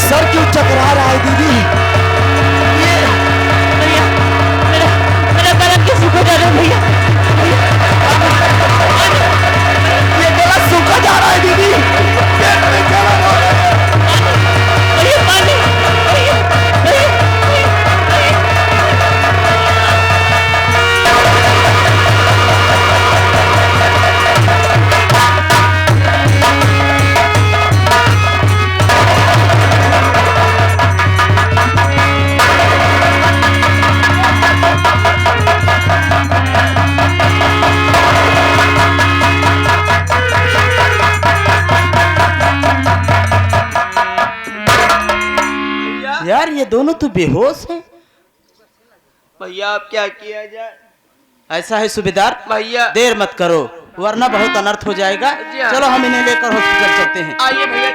Sir क्यों चकरा रहा है दीदी? ये भैया मेरा गला क्यों सूखा जा रहा है भैया? ये गला सूखा जा रहा है दीदी, पेट में जलन हो रहा है। भैया पानी, भैया भैया यार ये दोनों तो बेहोश हैं। भैया अब क्या किया जाए? ऐसा है सूबेदार, भैया देर मत करो वरना बहुत अनर्थ हो जाएगा। जी हाँ। चलो हम इन्हें लेकर हॉस्पिटल चलते हैं। आइए भैया।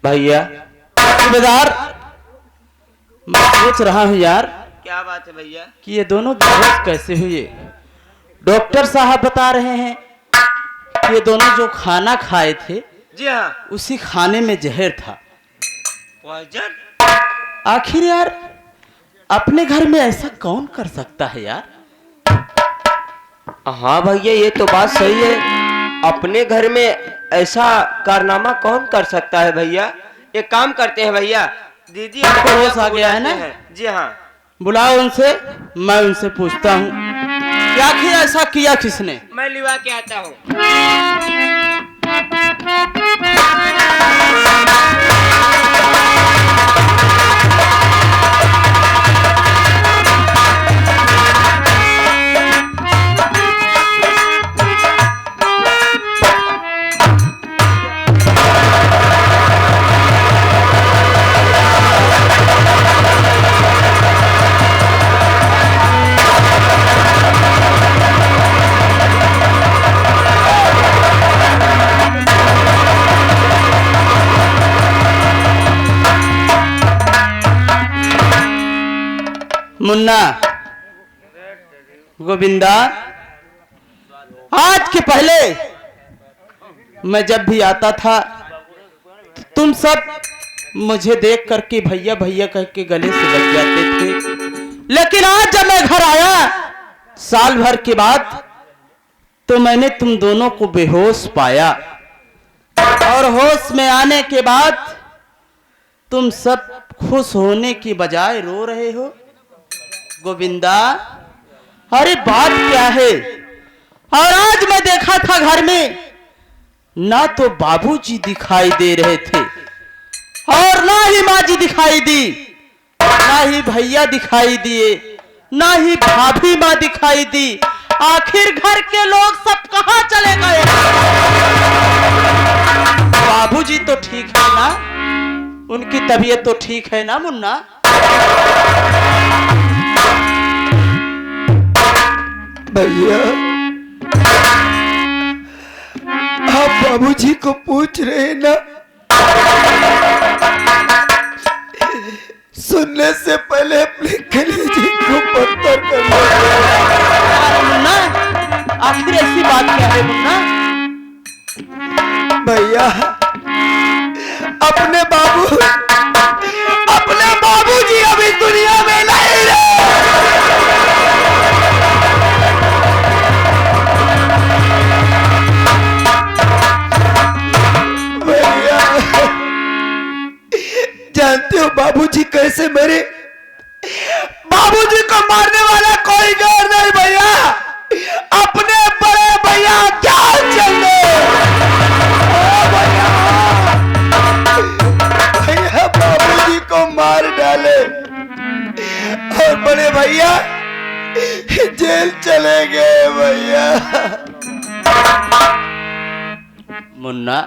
भैया सूबेदार, मैं सोच रहा हूँ यार क्या बात है भैया? कि ये दोनों बेहोश कैसे हुए। डॉक्टर साहब बता रहे हैं कि ये दोनों जो खाना खाए थे जी हाँ। उसी खाने में जहर था। वजन? आखिर यार अपने घर में ऐसा कौन कर सकता है यार? हाँ भैया ये तो बात सही है। अपने घर में ऐसा कारनामा कौन कर सकता है भैया? एक काम करते हैं भैया, दीदी आपको होश आ गया है ना? जी हाँ। बुलाओ उनसे, मैं उनसे पूछता हूँ कि आखिर ऐसा किया किसने। मैं लिवा के आता हूँ। मुन्ना, गोविंदा, आज के पहले मैं जब भी आता था तो तुम सब मुझे देख करके भैया भैया कह के गले से लग जाते थे, लेकिन आज जब मैं घर आया साल भर के बाद तो मैंने तुम दोनों को बेहोश पाया और होश में आने के बाद तुम सब खुश होने की बजाय रो रहे हो। गोविंदा, अरे बात क्या है? और आज मैं देखा था घर में ना तो बाबूजी दिखाई दे रहे थे और ना ही माँ जी दिखाई दी, ना ही भैया दिखाई दिए, ना ही भाभी माँ दिखाई दी। आखिर घर के लोग सब कहाँ चले गए? बाबूजी तो ठीक है ना? उनकी तबीयत तो ठीक है ना मुन्ना? भैया आप बाबूजी को पूछ रहे हैं ना? सुनने से पहले अपने कलेजे को पत्थर कर मुन्ना, आखिर ऐसी बात क्या है मुन्ना? भैया अपने बाबूजी अभी दुनिया में नहीं रहे। से मेरे बाबूजी को मारने वाला कोई गैर नहीं भैया, अपने बड़े भैया जान चले। भैया बाबूजी को मार डाले और बड़े भैया जेल चले गए भैया। मुन्ना,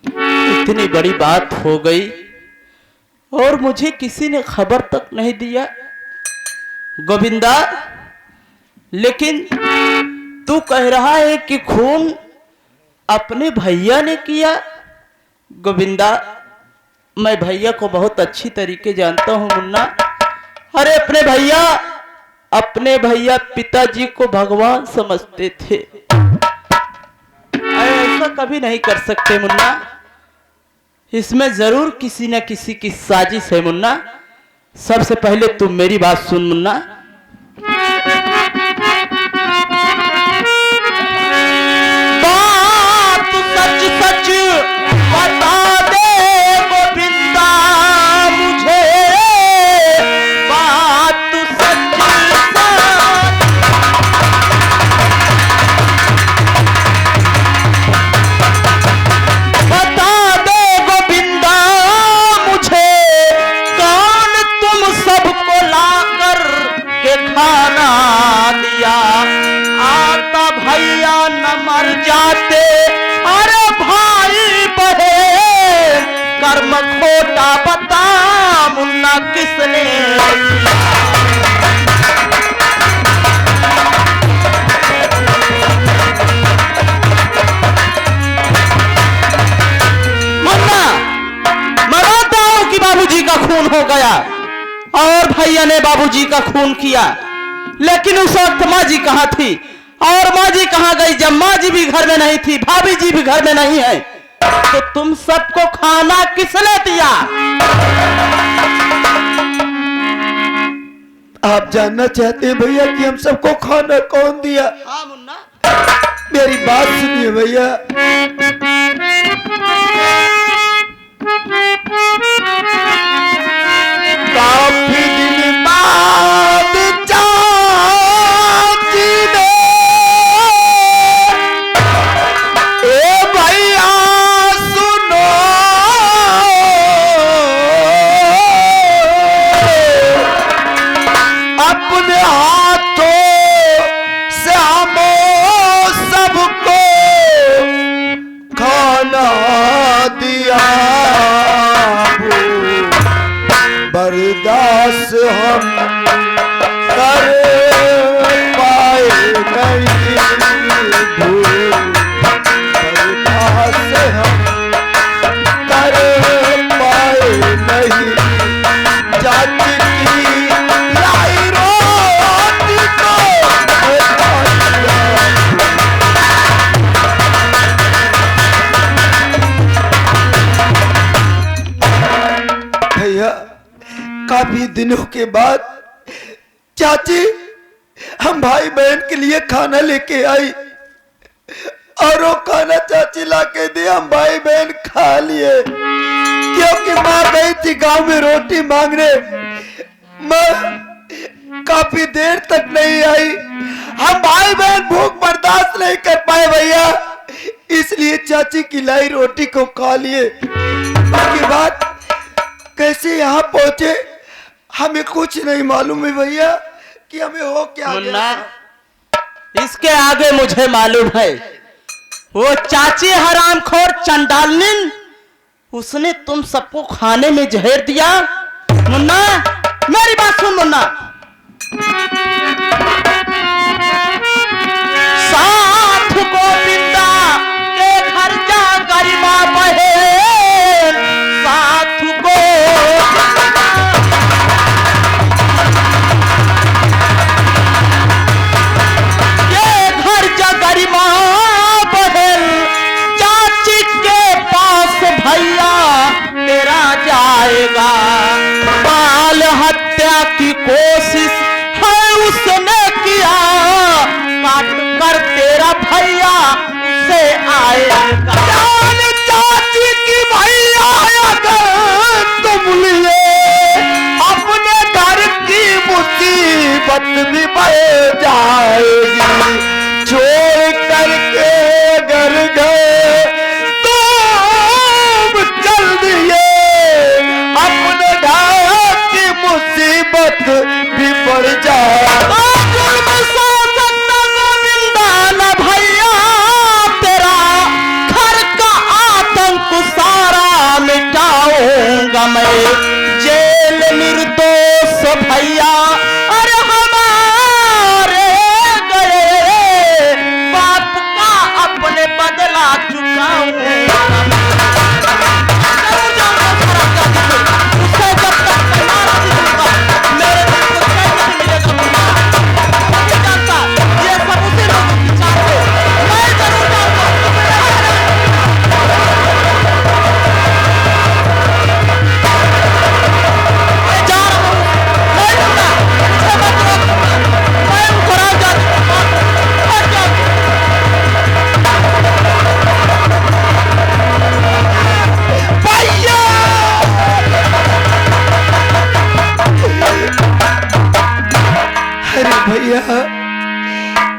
इतनी बड़ी बात हो गई और मुझे किसी ने खबर तक नहीं दिया। गोविंदा, लेकिन तू कह रहा है कि खून अपने भैया ने किया। गोविंदा, मैं भैया को बहुत अच्छी तरीके जानता हूं मुन्ना। अरे अपने भैया पिताजी को भगवान समझते थे। ऐसा कभी नहीं कर सकते मुन्ना, इसमें जरूर किसी न किसी की साजिश है मुन्ना। सबसे पहले तुम मेरी बात सुन मुन्ना। बात सच सच बता दे गोविंदा मुझे, बात सच बता दे गोविंदा मुझे, कौन तुम सबको लाकर के खाना दिया। आता भैया न मर जाते, अरे भाई बहन कर्म खोटा बता मुन्ना किसने। मुन्ना, मैं मानता हूं कि बाबूजी का खून हो गया और भैया ने बाबूजी का खून किया, लेकिन उस वक्त माँ जी कहाँ थी और माँ जी कहाँ गई जब माँ जी भी घर में नहीं थी, भाभी जी भी घर में नहीं है, तो तुम सबको खाना किसने दिया। आप जानना चाहते हैं भैया कि हम सबको खाना कौन दिया? हाँ मुन्ना, मेरी बात सुनिए भैया। काफी दिन बाद चाची ने ए भैया सुनो, अपने हाथों से हमो सबको खाना दिया। बर्दाश्त हम कर पाए नहीं, बर्दाश्त हम कर पाए नहीं। जाति की लाई रोटी को भैया, काफी दिनों के बाद चाची हम भाई बहन के लिए खाना लेके आई और वो खाना चाची ला के दी, हम भाई बहन खा लिए। क्योंकि माँ गई थी गांव में रोटी मांगने, माँ काफी देर तक नहीं आई। हम भाई बहन भूख बर्दाश्त नहीं कर पाए भैया, इसलिए चाची की लाई रोटी को खा लिए। बाकी बात कैसे यहाँ पहुंचे हमें कुछ नहीं मालूम है भैया कि हमें हो क्या मुन्ना, इसके आगे मुझे मालूम है। वो चाची हरामखोर चंडालिन, उसने तुम सबको खाने में जहर दिया। मुन्ना, मेरी बात सुन मुन्ना। साथ गोविंदा के घर जा गरिमा बहन, साथ को गरिमा बहन, चाची के पास भैया तेरा जाएगा। बाल हत्या की कोशिश है उसने किया, काट कर तेरा भैया उसे आएगा। जान चाची की भैया अगर तुम लिए मुसीबत भी बढ़ जाएगी। छोड़ करके घर गए तो चल दिए अपने ढाल की मुसीबत भी बढ़ जाएगी। भैया तेरा घर का आतंक सारा मिटाऊंगा मैं। जेल निर्दोष भैया अरे हमारे गए, बाप का अपने बदला चुकाऊंगा। उसे जब तक मारा नहीं दूंगा, मेरे दिल को कैसे मिलेगा दुनिया? नहीं जानता, ये सब उसी लोगों की चाल है। मैं जरूर जाऊंगा। मैं जा रहा हूँ, नहीं दूंगा, मुझे मत रोक, मैं उनको राजा दूंगा। हट जाओ। भैया अरे भैया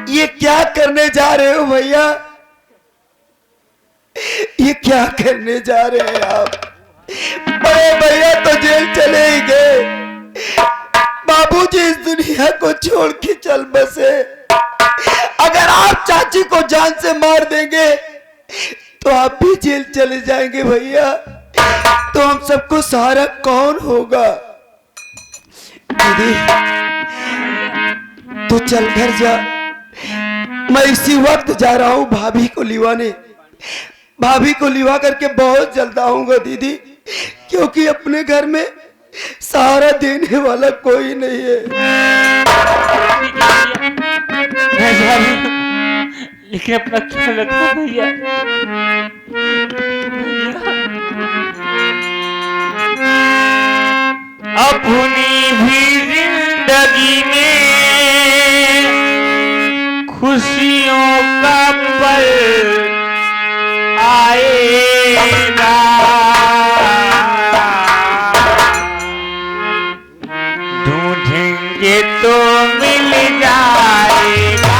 ये क्या करने जा रहे हो भैया? ये क्या करने जा रहे हैं आप? बड़े भैया तो जेल चले ही गए, बाबूजी इस दुनिया को छोड़ के चल बसे। अगर आप चाची को जान से मार देंगे तो आप भी जेल चले जाएंगे भैया। तो हम सबको सहारा कौन होगा? दीदी तू चल घर जा, मैं इसी वक्त जा रहा हूं भाभी को लिवाने। भाभी को लिवा करके बहुत जल्द आऊंगा दीदी, क्योंकि अपने घर में सहारा देने वाला कोई नहीं है। मैं जा रही हूँ, लेकिन अपना ख्याल रखो भैया। अपनी भी जिंदगी में खुशियों का पल आएगा, ढूंढेंगे तो मिल जाएगा,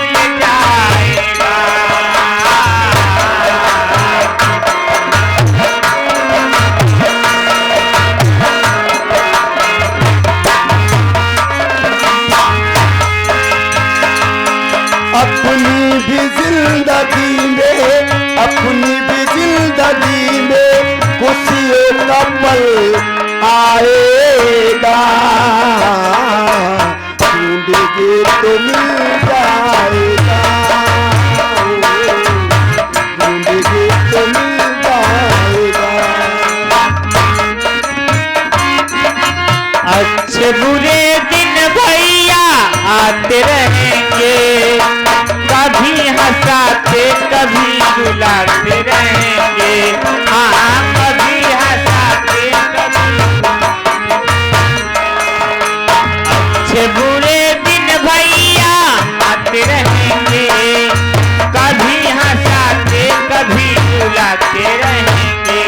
मिल जाएगा। अपनी भी जिंदगी में, अपनी भी जिंदगी में खुशियों का पल आएगा, ढूंढेंगे तो मिल जाएगा, ढूंढेंगे तो मिल जाएगा। अच्छे बुरे दिन भैया आते रहेंगे, कभी हंसाते कभी रुलाते रहेंगे। हाँ कभी हंसाते कभी। अच्छे बुरे दिन भैया आते रहेंगे, कभी हंसाते कभी रुलाते रहेंगे।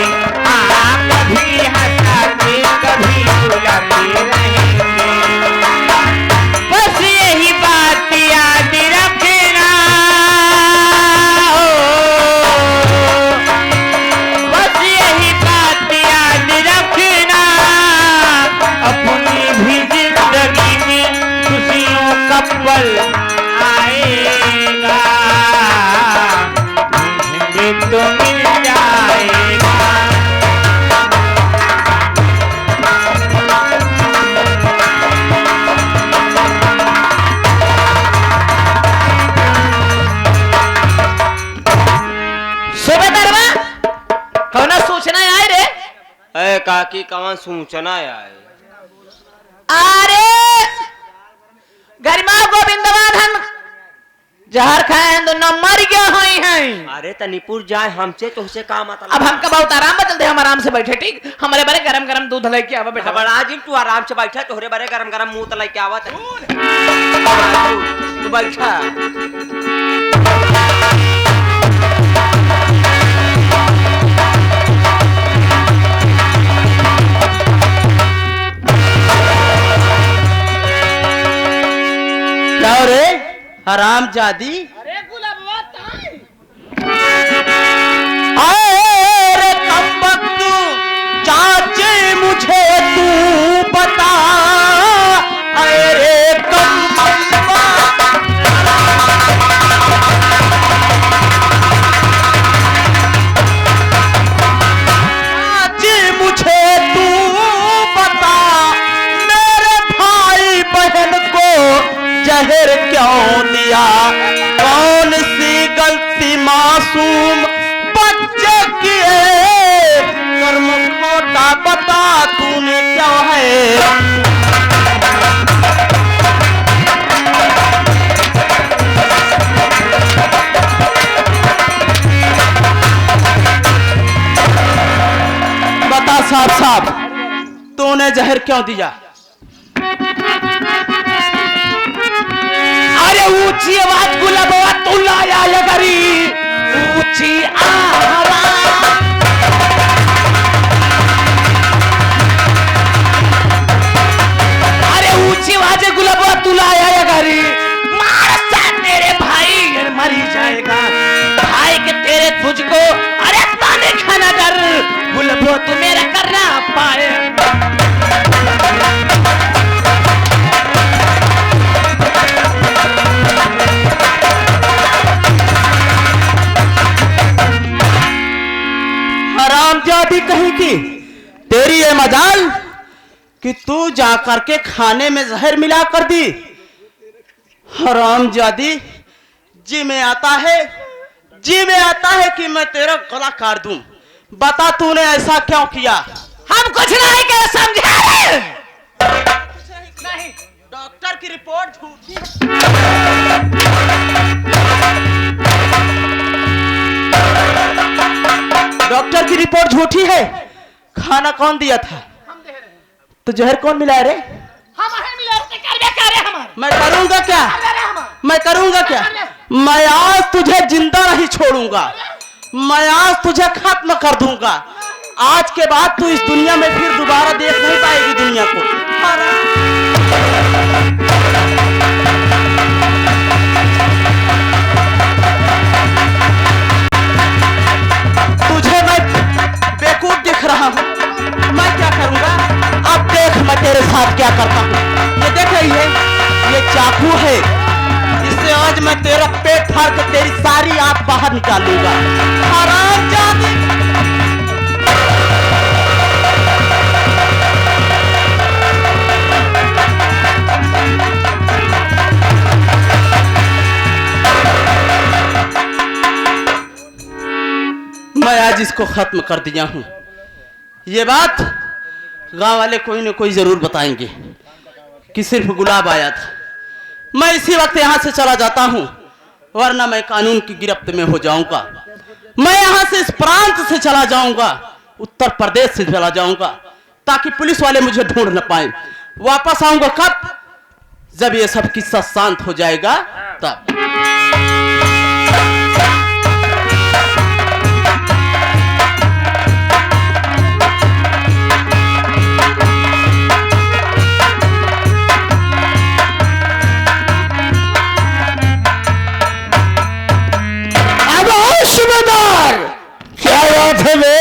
हाँ कभी हंसाते कभी रुलाते रहेंगे। बस यही बात याद रखना, बस यही बात याद रखना। अपनी भी जिंदगी में खुशियों का पल आएगा, ढूंढेंगे तो मिल जाएगा। कौना सूचना आए रे? अरे काकी कौन सूचना आए? अरे गरिमा गोविंदवाधन जहर खाए तो न मर गया हैं। अरे तनिपुर जाए हमसे तो उसे काम आता। अब हमका बहुत आराम बचल दे, हम आराम से बैठे। ठीक हमारे बारे गरम गरम दूध लेके आवा बेटा। बड़ा जी तू आराम से बैठा, तोहरे बारे गरम गरम मुंह तलाई के आवत तू बैठा। क्या रे हराम जादी? अरे गुलाबवा ताई अरे कब वक्त चाचे मुझे तू बता, अरे कब चाचे मुझे तू बता, मेरे भाई बहन को जहर क्यों दिया? कौन सी गलती मासूम बच्चे किए? कर्म खोटा बता तूने क्या है? बता साहब साहब, तूने जहर क्यों दिया? अरे ऊंची आवाज गुलाबवा तू लाया लगरी, ऊंची आवाज। अरे ऊंची आवाज गुलाबवा तू लाया लगरी, मार सा तेरे भाई मरी जाएगा। भाई के तेरे तुझको अरे ताने खाना डर, गुलाबवा तू मेरा करना पाए। हरामजादी कहीं की, तेरी ये मजाल कि तू जाकर के खाने में जहर मिला कर दी। हरामजादी, जी में आता है कि मैं तेरा गला काट दूं। बता तूने ऐसा क्यों किया? हम कुछ नहीं कर समझा रहे। नहीं, डॉक्टर की रिपोर्ट झूठी। डॉक्टर की रिपोर्ट झूठी है। खाना कौन दिया था? हम दे रहे हैं। तो जहर कौन मिलाया रे? हमारे मिला उसने कर दिया क्या रे हमारे? मैं करूंगा क्या? अरे हमारे मैं करूंगा क्या? मैं आज तुझे जिंदा नहीं छोड़ूंगा। मैं आज तुझे खत्म कर दूंगा। आज के बाद तू इस दुनिया में फिर दोबारा देख नहीं पाएगी दुनिया को। तुझे मैं बेवकूफ दिख रहा हूँ। मैं क्या करूंगा? अब देख मैं तेरे साथ क्या करता हूँ। ये देख रही है, ये चाकू है। इससे आज मैं तेरा पेट फाड़ कर तेरी सारी आंख बाहर निकालूंगा। हरामजादी! मैं आज इसको खत्म कर दिया हूं। ये बात गांव वाले कोई न कोई जरूर बताएंगे कि सिर्फ गुलाब आया था। मैं इसी वक्त यहां से चला जाता हूं, वरना मैं कानून की गिरफ्त में हो जाऊंगा। मैं यहां से इस प्रांत से चला जाऊंगा, उत्तर प्रदेश से चला जाऊंगा, ताकि पुलिस वाले मुझे ढूंढ न पाए। वापस आऊंगा कब? जब ये सब किस्सा शांत हो जाएगा तब। क्या बात है वे?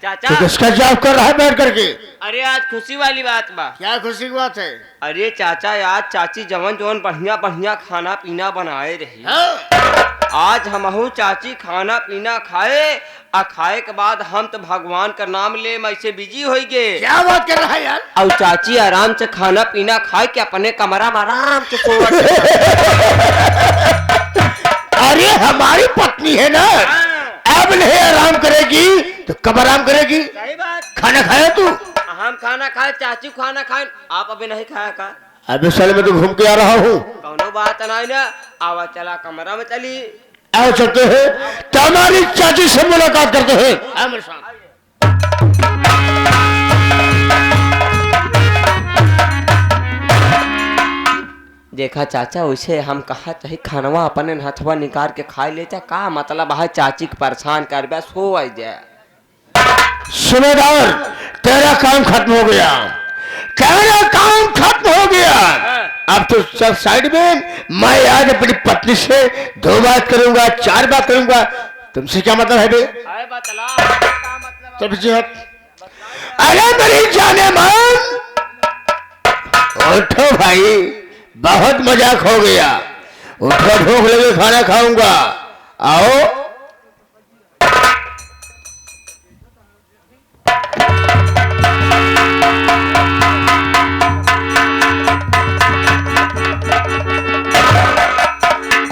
चाचा, तो किसका जॉब कर रहा है बैठ करके? अरे आज खुशी वाली बात बा। क्या खुशी की बात है? अरे चाचा, आज चाची जवन जवन बढ़िया बढ़िया खाना पीना बनाए रही। आज हमहू चाची खाना पीना खाए, और खाए के बाद हम तो भगवान का नाम ले ऐसे बिजी हो गए। क्या बात कर रहा है यार? और चाची आराम से खाना पीना खाए के अपने कमरा में आराम से सोवत। अरे हमारी पत्नी है ना, अब नहीं आराम करेगी तो कब आराम करेगी? सही बात। खाना खाया तू? हम खाना खाए, चाची खाना खाए, आप अभी नहीं खाया का? अभी साल में तो घूम के आ रहा हूँ। कौनो बात नहीं ना, आवा चला कमरा में चली। आओ चलते हैं, तो हमारी चाची से मुलाकात करते हैं। आओ मेरे साथ। देखा चाचा, वैसे हम कहा चाहे खानवा अपने हथवा निकाल के खा लेता, का मतलब है चाची के परेशान कर बस हो जाए। सुबेदार, तेरा काम खत्म हो गया। तेरा काम खत्म हो गया। अब तो सब साइड में, मैं आज अपनी पत्नी से 2 बात करूंगा, 4 बात करूंगा। तुमसे क्या मतलब है बे? अरे बतला क्या मतलब? तो पीछे हट। अरे मेरी जाने मन, उठो भाई, बहुत मजाक हो गया। उठो, भूख लगे, खाना खाऊंगा, आओ।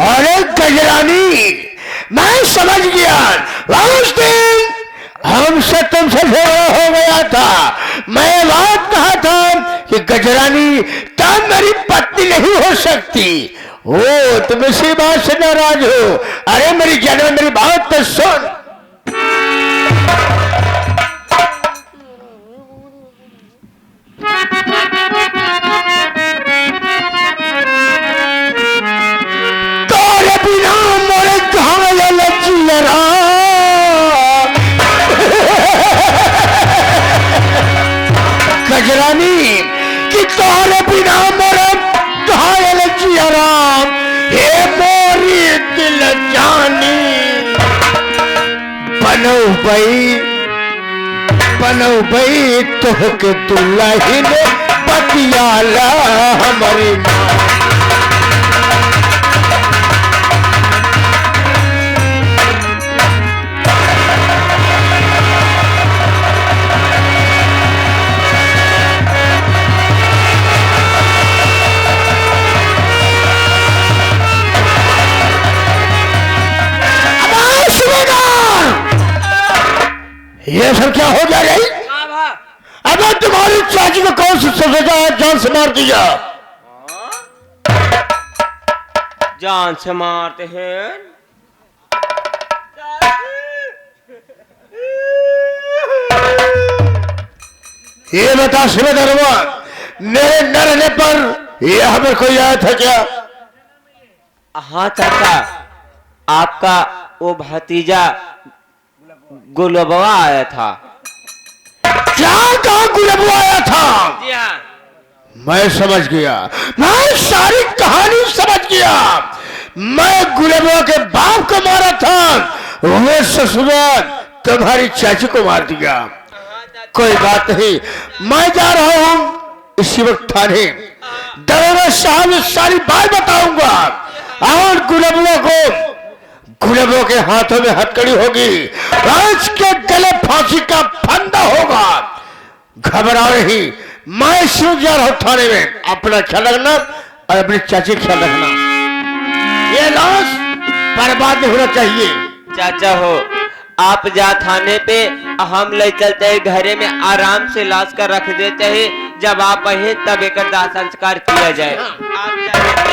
अरे गजरानी, मैं समझ गया, उस दिन हमसे तुमसे झगड़ा हो गया था। मैं बात कहा था कि गजरानी तुम मेरी पत्नी नहीं हो सकती। ओ, तुम इसी बात से नाराज हो? अरे मेरी जान, मेरी बात तो सुन। तोरे बिना मोरे घायल जियरा, गजरानी कि तोरे बिना मोरे घायल जियरा, हे मोरी दिल जानी। बनौ बई तोहके दुल्हन बतियाला हमारी माँ। ये सब क्या हो जा रही? अब तुम्हारी चाची को कौन सी सजा जान से मार दिया? जान से मारते हैं? ये बता शिवधर्मा, मेरे न रहने पर यह हमें कोई आया था क्या? हाँ चाचा, आपका वो भतीजा गुलबवा आया था। क्या कहा गुलबवा आया था? जी हाँ। मैं समझ गया, मैं सारी कहानी समझ गया। मैं गुलबवा के बाप को मारा था, वो ससुराल तुम्हारी चाची को मार दिया। कोई बात नहीं, मैं जा रहा हूँ इसी वक्त थाने। दरोगा साहब ने सारी बात बताऊंगा और गुलबवा के हाथों में हथकड़ी होगी, आज के गले फांसी का फंदा होगा। घबराओ नहीं, मैं सिर्फ जा रहा हूं थाने में। अपना ख्याल रखना और अपनी चाची ख्याल रखना। ये लाश बर्बाद नहीं होना चाहिए। चाचा हो, आप जा थाने पे, हम ले चलते हैं घरे में, आराम से लाश का रख देते हैं। जब आप आए तब एक दाह संस्कार किया जाए। आप जाइए।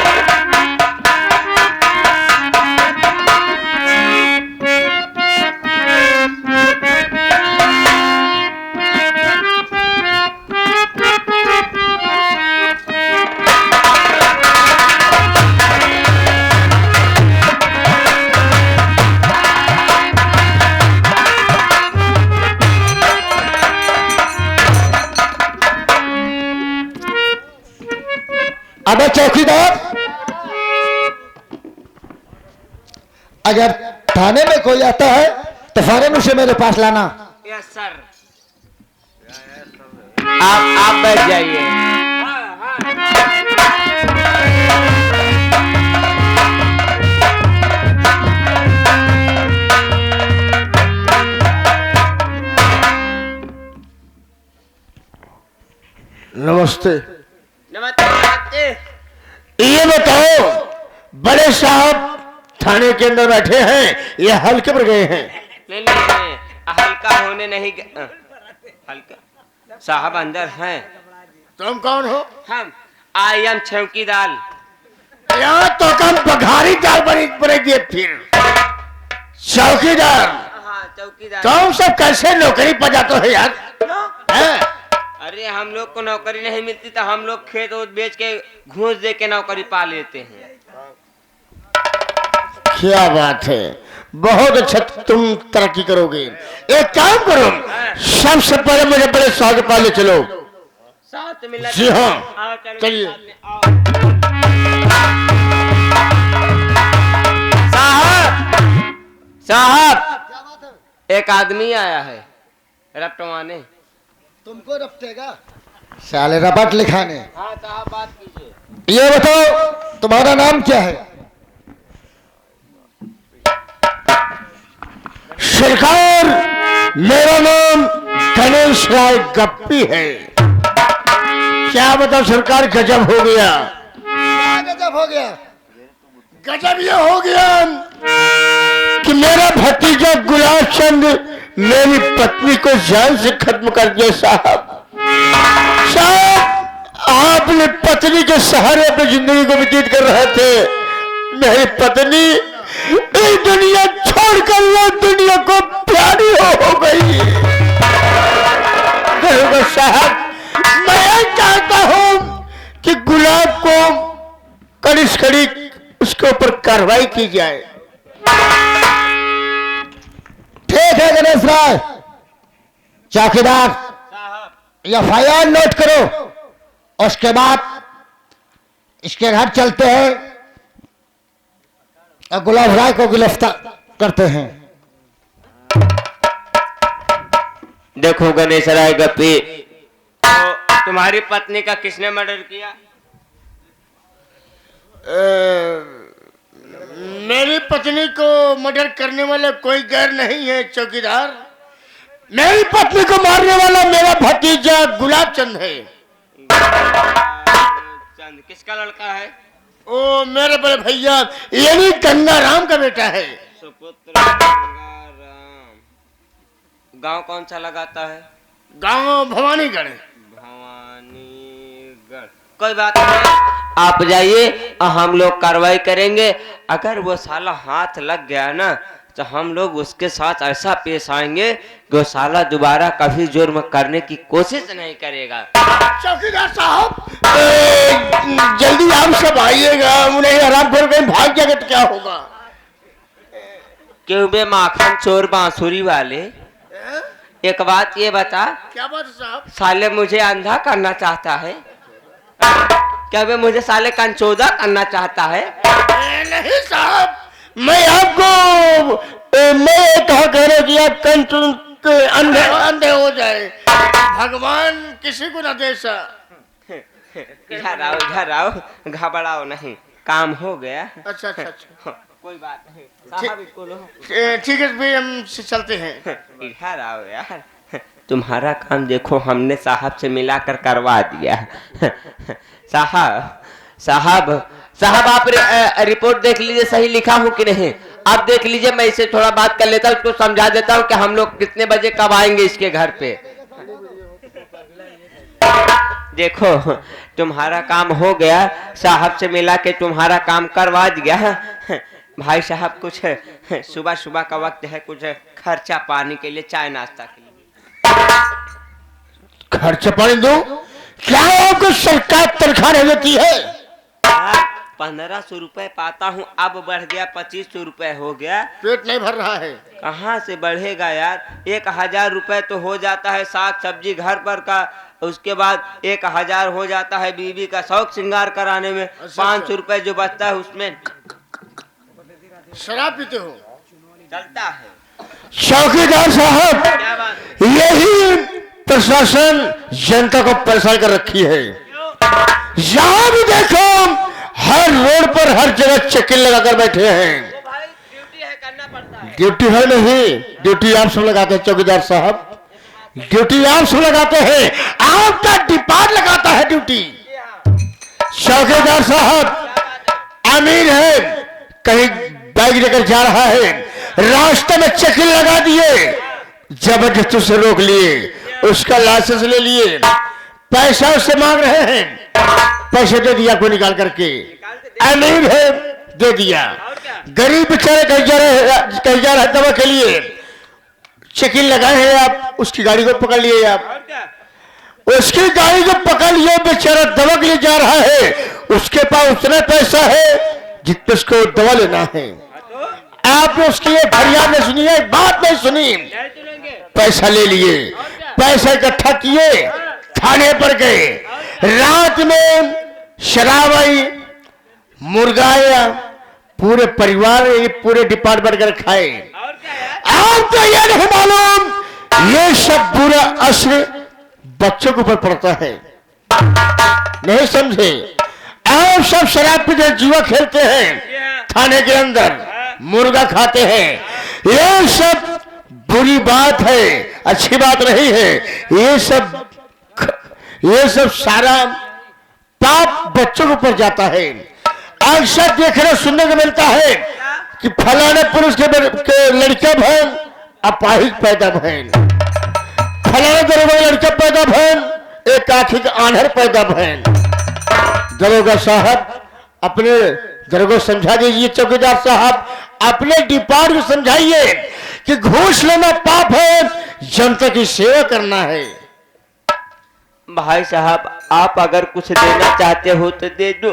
अबे चौकीदार, अगर थाने में कोई आता है तो फौरन उसे मेरे पास लाना। Yes sir. आप बैठ जाइए। नमस्ते। नमस्ते। ये बताओ, बड़े साहब थाने के अंदर बैठे हैं, ये हल्के पर गए हैं? नहीं, हल्का होने नहीं हल्का साहब अंदर हैं। तुम कौन हो? हम आई एम चौकीदार। यहाँ तो कम बघारी दाल बनेगी फिर। चौकीदार? हाँ चौकीदार। तुम सब कैसे नौकरी पा जाते हो यार? अरे हम लोग को नौकरी नहीं मिलती तो हम लोग खेत वोत बेच के घूस दे के नौकरी पा लेते हैं। क्या बात है, बहुत अच्छा, तुम तरक्की करोगे। एक काम करो, सबसे पहले मुझे बड़े साहब के पास ले चलो। साथ मिला। जी हाँ, चलिए। साहब एक आदमी आया है रपटवाने। तुमको रपटेगा साले रपट लिखाने। हाँ साहब बात कीजिए। ये बताओ तुम्हारा नाम क्या है? सरकार मेरा नाम गणेश राय गप्पी है। क्या बताओ सरकार, गजब हो गया। क्या गजब हो गया? गजब ये हो गया कि मेरा भतीजा गुलाब चंद मेरी पत्नी को जान से खत्म कर दिया। साहब आपने पत्नी के सहारे अपनी जिंदगी को व्यतीत कर रहे थे। मेरी पत्नी इस दुनिया छोड़कर वो दुनिया को प्यारी हो गई। साहब मैं चाहता हूं कि गुलाब को कड़ी से कड़ी उसके ऊपर कार्रवाई की जाए। ठीक है गणेश राय। चौकीदार FIR नोट करो। उसके बाद इसके घर चलते हैं और गुलाब राय को गिरफ्तार करते हैं। देखो गणेश राय गप्पी, तो तुम्हारी पत्नी का किसने मर्डर किया? मेरी पत्नी को मर्डर करने वाला कोई गैर नहीं है चौकीदार। मेरी पत्नी को मारने वाला मेरा भतीजा गुलाब चंद है। चंद किसका लड़का है? ओ मेरे बड़े भैया यानी गंगाराम का बेटा है। सुपुत्र गंगाराम। गांव कौन सा लगाता है? गांव भवानीगढ़। भवानीगढ़। कोई बात नहीं, आप जाइए और हम लोग कार्रवाई करेंगे। अगर वो साला हाथ लग गया ना तो हम लोग उसके साथ ऐसा पेश आएंगे कि वो साला दोबारा कभी जुर्म करने की कोशिश नहीं करेगा। चौकीदार साहब जल्दी आप सब आइएगा। उन्हें आराम कर कहीं भाग जाएगा तो क्या होगा? क्यों बे माखन चोर बांसुरी वाले, एक बात ये बता, क्या बात है साहब? साले मुझे अंधा करना चाहता है क्या? बे मुझे साले कंचोदा करना चाहता है? नहीं साहब, मैं आपको मैं कहा कह रहा कि आप अंधे हो जाए। भगवान किसी को न दे सा। इधर आओ, घबराओ नहीं, काम हो गया। अच्छा अच्छा अच्छा, कोई बात नहीं साहब, इसको लो। ठीक है भाई, हम चलते हैं। इधर आओ यार, तुम्हारा काम देखो हमने साहब से मिलाकर करवा दिया। साहब आप रिपोर्ट देख लीजिए, सही लिखा हूँ कि नहीं। आप देख लीजिए, मैं इससे थोड़ा बात कर लेता हूँ, उसको समझा देता हूँ कि हम लोग कितने बजे कब आएंगे इसके घर पे। देखो तुम्हारा काम हो गया, साहब से मिला के तुम्हारा काम करवा दिया। भाई साहब कुछ सुबह सुबह का वक्त है, कुछ खर्चा पानी के लिए, चाय नाश्ता के लिए। खर्चा पानी दो? क्या आपको सरकार तनख्वाह नहीं देती है? 1500 रुपए पाता हूँ, अब बढ़ गया 2500 रुपए हो गया। पेट नहीं भर रहा है। कहाँ से बढ़ेगा यार? 1000 रुपए तो हो जाता है साग सब्जी घर पर का, उसके बाद 1000 हो जाता है बीवी का शौक श्रृंगार कराने में। 500 रुपए जो बचता है उसमें शराब पीते हो? चलता है। चौकीदार साहब, क्या बात? यही प्रशासन जनता को परेशान कर रखी है। जहां भी देखो हर रोड पर हर जगह चेकिंग लगाकर बैठे हैं। वो भाई ड्यूटी है, करना पड़ता है। ड्यूटी है नहीं, ड्यूटी आप सब लगाते हैं चौकीदार साहब, ड्यूटी आप सब लगाते हैं। आपका डिपार्ट लगाता है ड्यूटी। चौकीदार साहब अमीर है, कहीं बाइक लेकर जा रहा है, रास्ते में चेकिंग लगा दिए, जबरदस्ती से रोक लिए, उसका लाइसेंस ले लिए, पैसा उससे मांग रहे हैं, पैसे दे दिया को निकाल करके। अमीर है दे दिया, गरीब बेचारे कहीं जा रहे दवा के लिए, चेकिंग लगाए हैं आप, उसकी गाड़ी को पकड़ लिए आप, उसकी गाड़ी को पकड़ लिए, बेचारा दवा के लिए जा रहा है, उसके पास उतना पैसा है जितने उसको दवा लेना है। आपने उसकी ये फरियाद नहीं सुनी है, बात नहीं सुनी, पैसा ले लिए, पैसा इकट्ठा किए, थाने पर गए, रात में शराब आई, मुर्गा आया, पूरे परिवार पूरे डिपार्टमेंट कर खाए। आपको ये नहीं मालूम ये सब बुरा असर बच्चों के ऊपर पड़ता है, नहीं समझे? आप सब शराब पीते जुआ खेलते हैं, थाने के अंदर मुर्गा खाते हैं, ये सब बुरी बात है, अच्छी बात नहीं है। ये सब सारा पाप बच्चों के ऊपर जाता है। अक्सर देखने सुनने को मिलता है कि फलाने पुरुष के लड़के बहन अपाहिज पैदा बहन, फलाने दरोगा लड़का पैदा बहन, एक आंखी का आंधर पैदा बहन। दरोगा साहब अपने दरोगा समझा दीजिए, चौकीदार साहब अपने डिपार्टमेंट को समझाइए कि घूस लेना पाप है, जनता की सेवा करना है। भाई साहब आप अगर कुछ देना चाहते हो तो दे दो,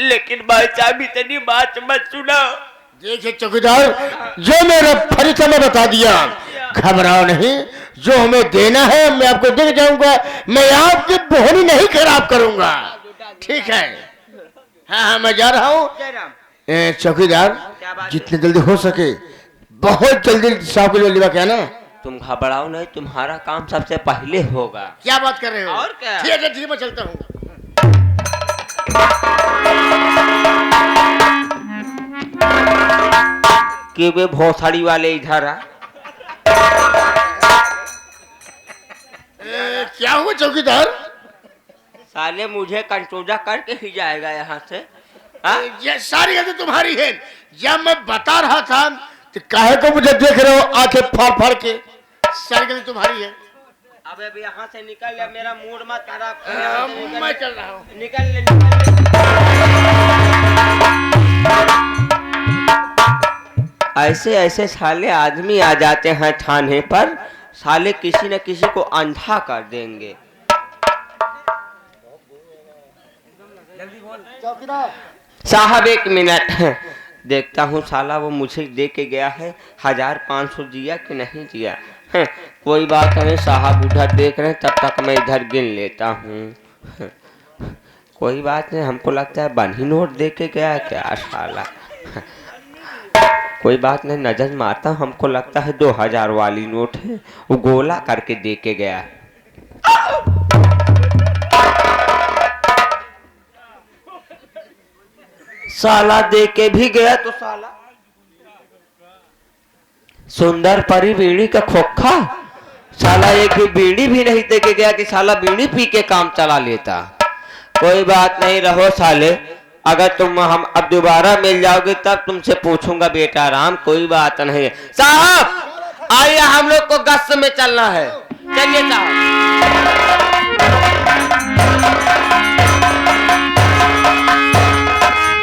लेकिन भाई साहब इतनी बात मत सुनाओ। देखिए चौकीदार, जो मेरा फर्ज था मैं बता दिया, घबराओ नहीं, जो हमें देना है मैं आपको दे जाऊंगा, मैं आपकी बोहनी नहीं खराब करूंगा, ठीक है? हाँ मैं जा रहा हूँ। चौकीदार जितने जल्दी हो सके बहुत जल्दी साहब को जल्दी क्या ना, तुम घबराओ नहीं, तुम्हारा काम सबसे पहले होगा। क्या बात कर रहे हो? और क्या? ठीक है ठीक, मैं चलता हूँ। कि वे भोसड़ी वाले इधर आ। क्या हुआ चौकीदार? साले मुझे कंटोजा करके ही जाएगा यहाँ से। ये सारी गलती तुम्हारी है। जब मैं बता रहा था तो काहे को मुझे देख रहे हो आंखें फाड़ फाड़ के? सारी गलती तुम्हारी है। अबे यहाँ से निकल ले, मेरा मूड मत खराब कर। मैं चल रहा हूँ। निकल ले, निकल ले। ऐसे ऐसे साले आदमी आ जाते हैं थाने पर, साले किसी न किसी को अंधा कर देंगे। साहब एक मिनट, देखता हूँ साला वो मुझे दे के गया है 1500 दिया कि नहीं दिया। कोई बात नहीं, साहब उधर देख रहे हैं, तब तक मैं इधर गिन लेता हूँ। कोई बात नहीं, हमको लगता है बनी नोट दे के गया क्या साला। कोई बात नहीं, नजर मारता हूँ, हमको लगता है 2000 वाली नोट है, वो गोला करके दे के गया। साला दे के भी गया तो साला सुंदर परी बीड़ी का खोखा, साला एक भी बीड़ी भी नहीं दे के गया कि साला बीड़ी पी के काम चला लेता। कोई बात नहीं, रहो साले, अगर तुम हम अब दोबारा मिल जाओगे तब तुमसे पूछूंगा बेटा राम। कोई बात नहीं। साहब आइए, हम लोग को गश्त में चलना है, चलिए साहब।